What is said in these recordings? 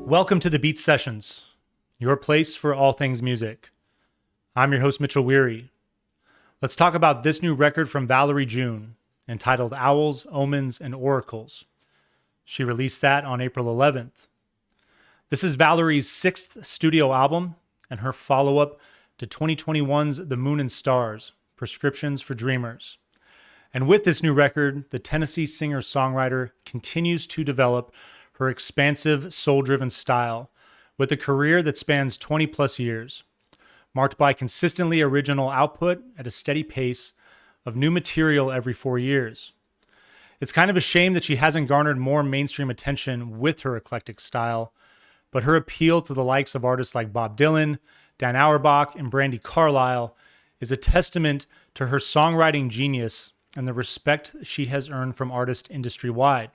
Welcome to the Beat Sessions, your place for all things music. I'm your host, Mitchell Weary. Let's talk about this new record from Valerie June, entitled Owls, Omens, and Oracles. She released that on April 11th. This is Valerie's sixth studio album and her follow-up to 2021's The Moon and Stars, Prescriptions for Dreamers. And with this new record, the Tennessee singer-songwriter continues to develop her expansive, soul-driven style with a career that spans 20-plus years, marked by consistently original output at a steady pace of new material every 4 years. It's kind of a shame that she hasn't garnered more mainstream attention with her eclectic style, but her appeal to the likes of artists like Bob Dylan, Dan Auerbach, and Brandi Carlile is a testament to her songwriting genius and the respect she has earned from artists industry-wide.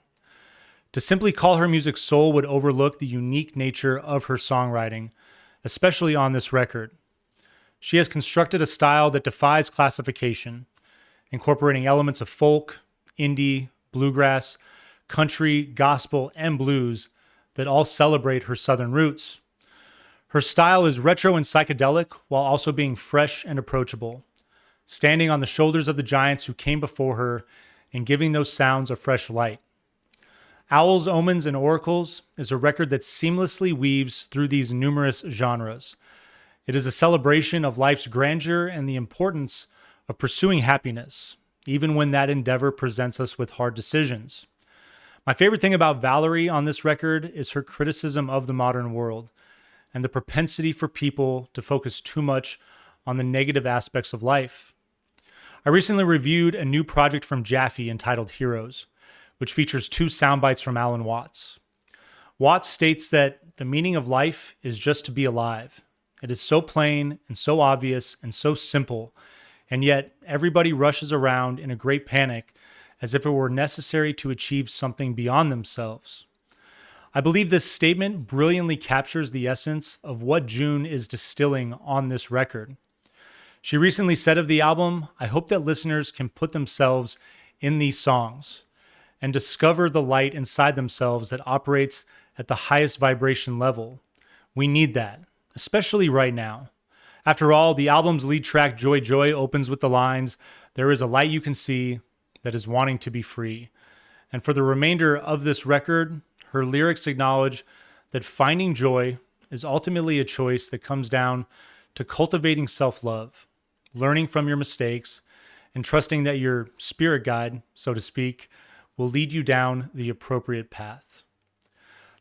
To simply call her music soul would overlook the unique nature of her songwriting, especially on this record. She has constructed a style that defies classification, incorporating elements of folk, indie, bluegrass, country, gospel, and blues that all celebrate her Southern roots. Her style is retro and psychedelic while also being fresh and approachable, standing on the shoulders of the giants who came before her and giving those sounds a fresh light. Owls, Omens, and Oracles is a record that seamlessly weaves through these numerous genres. It is a celebration of life's grandeur and the importance of pursuing happiness, even when that endeavor presents us with hard decisions. My favorite thing about Valerie on this record is her criticism of the modern world and the propensity for people to focus too much on the negative aspects of life. I recently reviewed a new project from Jaffe entitled Heroes, which features 2 sound bites from Alan Watts. Watts states that the meaning of life is just to be alive. It is so plain and so obvious and so simple, and yet everybody rushes around in a great panic as if it were necessary to achieve something beyond themselves. I believe this statement brilliantly captures the essence of what June is distilling on this record. She recently said of the album, "I hope that listeners can put themselves in these songs and discover the light inside themselves that operates at the highest vibration level. We need that, especially right now." After all, the album's lead track, Joy Joy, opens with the lines, "There is a light you can see that is wanting to be free." And for the remainder of this record, her lyrics acknowledge that finding joy is ultimately a choice that comes down to cultivating self-love, learning from your mistakes, and trusting that your spirit guide, so to speak, will lead you down the appropriate path.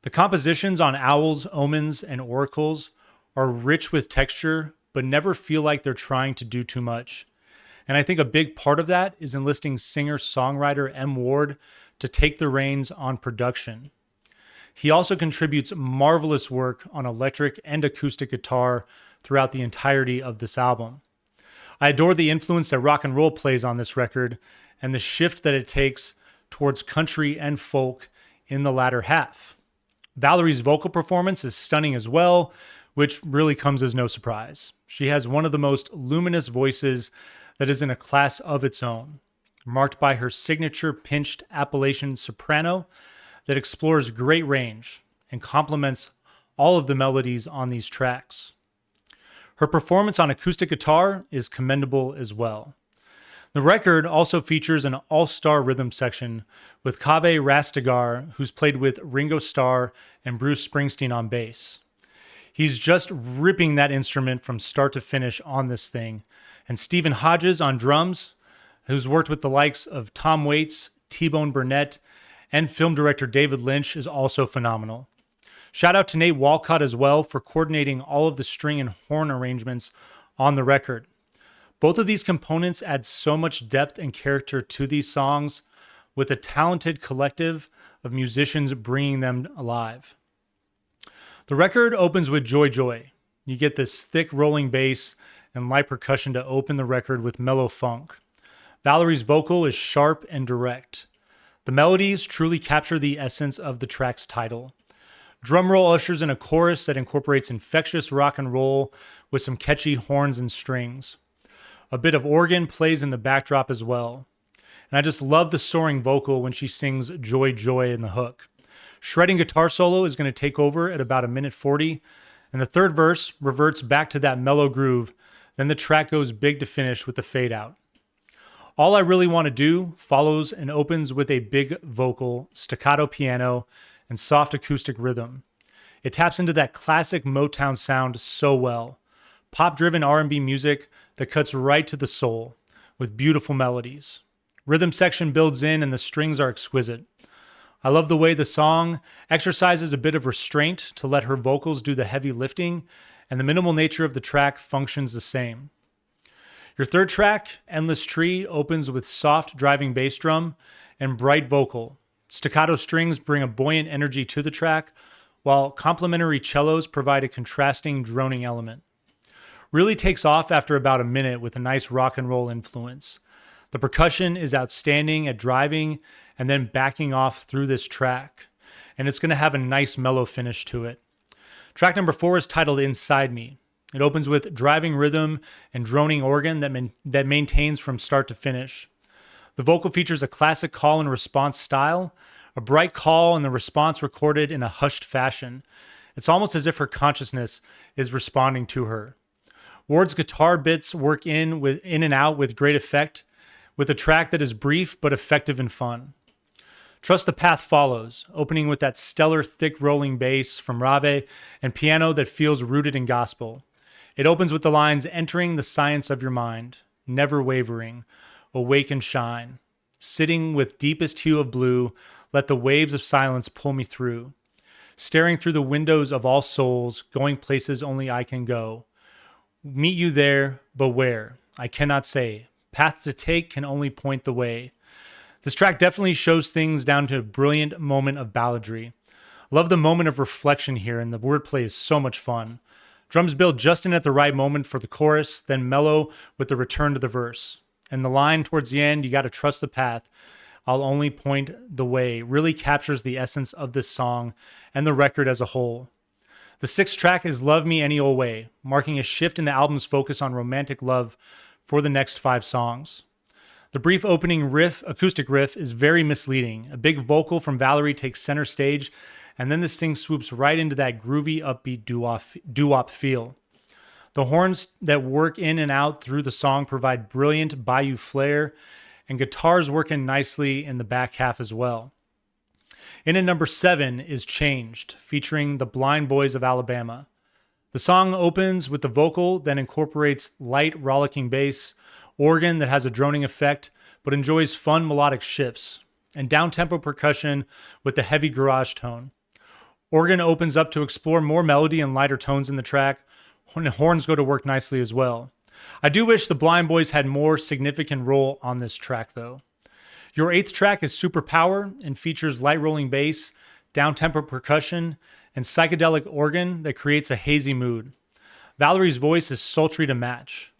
The compositions on Owls, Omens, and Oracles are rich with texture, but never feel like they're trying to do too much. And I think a big part of that is enlisting singer-songwriter M. Ward to take the reins on production. He also contributes marvelous work on electric and acoustic guitar throughout the entirety of this album. I adore the influence that rock and roll plays on this record and the shift that it takes towards country and folk in the latter half. Valerie's vocal performance is stunning as well, which really comes as no surprise. She has one of the most luminous voices that is in a class of its own, marked by her signature pinched Appalachian soprano that explores great range and complements all of the melodies on these tracks. Her performance on acoustic guitar is commendable as well. The record also features an all-star rhythm section with Kaveh Rastegar, who's played with Ringo Starr and Bruce Springsteen on bass. He's just ripping that instrument from start to finish on this thing. And Stephen Hodges on drums, who's worked with the likes of Tom Waits, T-Bone Burnett, and film director David Lynch, is also phenomenal. Shout out to Nate Walcott as well for coordinating all of the string and horn arrangements on the record. Both of these components add so much depth and character to these songs, with a talented collective of musicians bringing them alive. The record opens with Joy Joy. You get this thick rolling bass and light percussion to open the record with mellow funk. Valerie's vocal is sharp and direct. The melodies truly capture the essence of the track's title. Drum roll ushers in a chorus that incorporates infectious rock and roll with some catchy horns and strings. A bit of organ plays in the backdrop as well. And I just love the soaring vocal when she sings Joy Joy in the hook. Shredding guitar solo is going to take over at about 1:40, and the third verse reverts back to that mellow groove. Then the track goes big to finish with the fade out. All I Really Want to Do follows and opens with a big vocal, staccato piano, and soft acoustic rhythm. It taps into that classic Motown sound so well. Pop-driven R&B music that cuts right to the soul with beautiful melodies. Rhythm section builds in and the strings are exquisite. I love the way the song exercises a bit of restraint to let her vocals do the heavy lifting, and the minimal nature of the track functions the same. Your third track, Endless Tree, opens with soft driving bass drum and bright vocal. Staccato strings bring a buoyant energy to the track, while complementary cellos provide a contrasting droning element. Really takes off after about a minute with a nice rock and roll influence. The percussion is outstanding at driving and then backing off through this track, and it's going to have a nice mellow finish to it. Track number 4 is titled Inside Me. It opens with driving rhythm and droning organ that maintains from start to finish. The vocal features a classic call and response style, a bright call and the response recorded in a hushed fashion. It's almost as if her consciousness is responding to her. Ward's guitar bits work in and out with great effect, with a track that is brief but effective and fun. Trust the Path follows, opening with that stellar thick rolling bass from Rave and piano that feels rooted in gospel. It opens with the lines, entering the science of your mind, never wavering, awake and shine. Sitting with deepest hue of blue, let the waves of silence pull me through. Staring through the windows of all souls, going places only I can go. Meet you there, but where? I cannot say. Path to take can only point the way. This track definitely shows things down to a brilliant moment of balladry. Love the moment of reflection here, and the wordplay is so much fun. Drums build just in at the right moment for the chorus, then mellow with the return to the verse. And the line towards the end, you got to trust the path. I'll only point the way, really captures the essence of this song and the record as a whole. The sixth track is Love Me Any Old Way, marking a shift in the album's focus on romantic love for the next 5 songs. The brief opening acoustic riff, is very misleading. A big vocal from Valerie takes center stage, and then this thing swoops right into that groovy, upbeat doo-wop feel. The horns that work in and out through the song provide brilliant bayou flair, and guitars work in nicely in the back half as well. In at number 7 is Changed, featuring the Blind Boys of Alabama. The song opens with the vocal that incorporates light, rollicking bass, organ that has a droning effect, but enjoys fun melodic shifts, and down-tempo percussion with the heavy garage tone. Organ opens up to explore more melody and lighter tones in the track, and the horns go to work nicely as well. I do wish the Blind Boys had more significant role on this track, though. Your 8th track is Superpower and features light rolling bass, down-tempo percussion, and psychedelic organ that creates a hazy mood. Valerie's voice is sultry to match.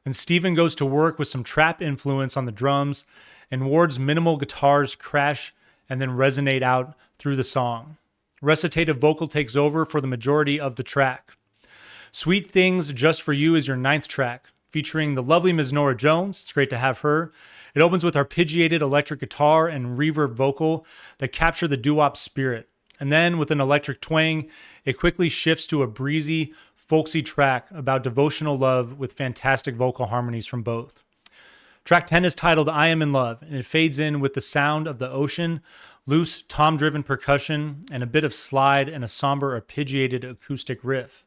Then Steven goes to work with some trap influence on the drums, and Ward's minimal guitars crash and then resonate out through the song. Recitative vocal takes over for the majority of the track. Sweet Things Just For You is your 9th track, featuring the lovely Ms. Nora Jones. It's great to have her. It opens with arpeggiated electric guitar and reverb vocal that capture the doo-wop spirit. And then with an electric twang, it quickly shifts to a breezy, folksy track about devotional love with fantastic vocal harmonies from both. Track 10 is titled I Am In Love, and it fades in with the sound of the ocean, loose, tom-driven percussion, and a bit of slide and a somber arpeggiated acoustic riff.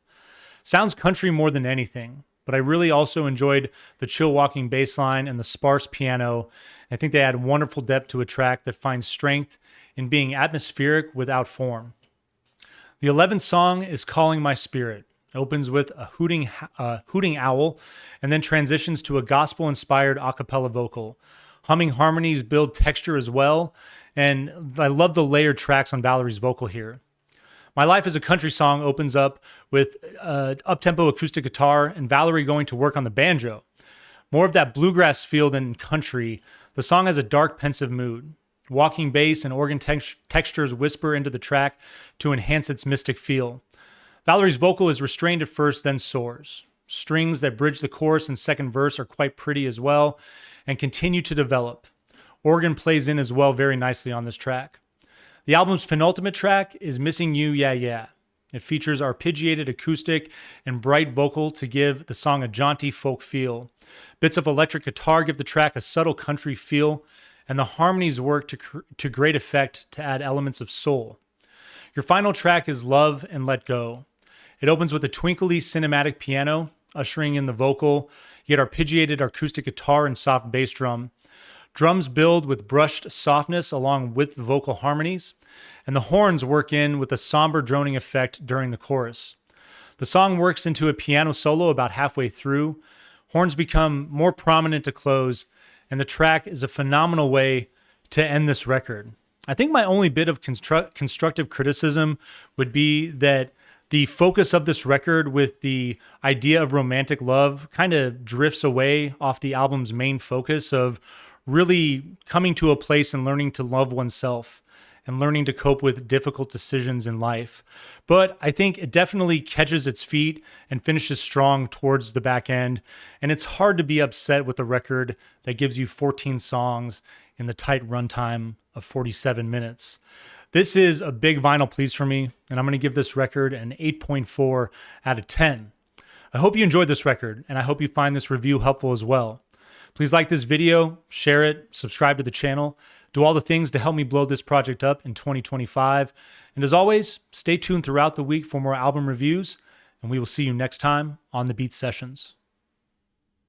Sounds country more than anything, but I really also enjoyed the chill walking bass line and the sparse piano. I think they add wonderful depth to a track that finds strength in being atmospheric without form. The 11th song is Calling My Spirit. It opens with a hooting owl and then transitions to a gospel-inspired a cappella vocal. Humming harmonies build texture as well, and I love the layered tracks on Valerie's vocal here. My Life is a Country Song opens up with up-tempo acoustic guitar and Valerie going to work on the banjo. More of that bluegrass feel than country, the song has a dark, pensive mood. Walking bass and organ textures whisper into the track to enhance its mystic feel. Valerie's vocal is restrained at first, then soars. Strings that bridge the chorus and second verse are quite pretty as well and continue to develop. Organ plays in as well very nicely on this track. The album's penultimate track is Missing You, Yeah, Yeah. It features arpeggiated acoustic and bright vocal to give the song a jaunty folk feel. Bits of electric guitar give the track a subtle country feel, and the harmonies work to great effect to add elements of soul. Your final track is Love and Let Go. It opens with a twinkly cinematic piano, ushering in the vocal, yet arpeggiated acoustic guitar and soft bass drum. Drums build with brushed softness along with the vocal harmonies, and the horns work in with a somber droning effect during the chorus. The song works into a piano solo about halfway through. Horns become more prominent to close, and the track is a phenomenal way to end this record. I think my only bit of constructive criticism would be that the focus of this record with the idea of romantic love kind of drifts away off the album's main focus of really coming to a place and learning to love oneself and learning to cope with difficult decisions in life. But I think it definitely catches its feet and finishes strong towards the back end. And it's hard to be upset with a record that gives you 14 songs in the tight runtime of 47 minutes. This is a big vinyl please for me, and I'm going to give this record an 8.4 out of 10. I hope you enjoyed this record, and I hope you find this review helpful as well. Please like this video, share it, subscribe to the channel, do all the things to help me blow this project up in 2025. And as always, stay tuned throughout the week for more album reviews, and we will see you next time on the Beat Sessions.